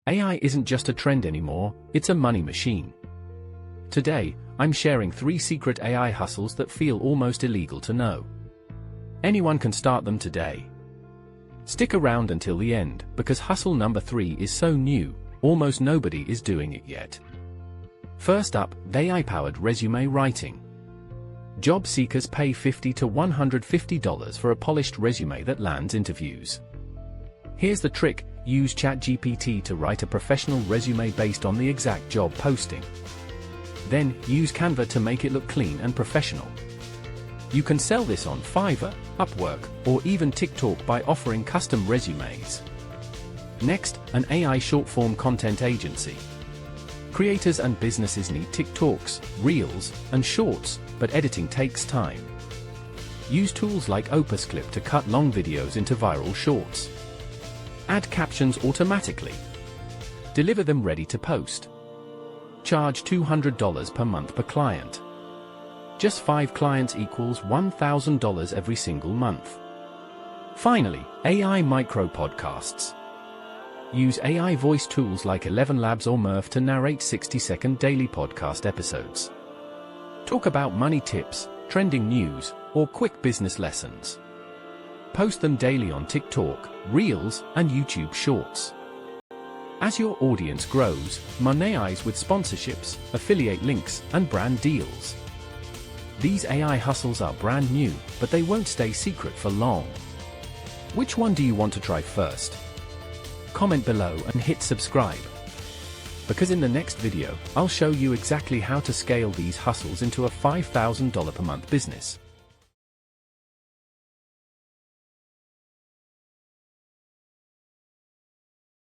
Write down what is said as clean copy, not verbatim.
AI isn't just a trend anymore, it's a money machine. Today, I'm sharing 3 secret AI hustles that feel almost illegal to know. Anyone can start them today. Stick around until the end, because hustle number 3 is so new, almost nobody is doing it yet. First up, AI-powered resume writing. Job seekers pay $50 to $150 for a polished resume that lands interviews. Here's the trick: use ChatGPT to write a professional resume based on the exact job posting. Then, use Canva to make it look clean and professional. You can sell this on Fiverr, Upwork, or even TikTok by offering custom resumes. Next, an AI short-form content agency. Creators and businesses need TikToks, Reels, and Shorts, but editing takes time. Use tools like OpusClip to cut long videos into viral shorts. Add captions automatically. Deliver them ready to post. Charge $200 per month per client. Just 5 clients equals $1,000 every single month. Finally, AI micro podcasts. Use AI voice tools like 11 Labs or Murph to narrate 60-second daily podcast episodes. Talk about money tips, trending news, or quick business lessons. Post them daily on TikTok, Reels, and YouTube Shorts. As your audience grows, monetize with sponsorships, affiliate links, and brand deals. These AI hustles are brand new, but they won't stay secret for long. Which one do you want to try first? Comment below and hit subscribe. Because in the next video, I'll show you exactly how to scale these hustles into a $5,000 per month business.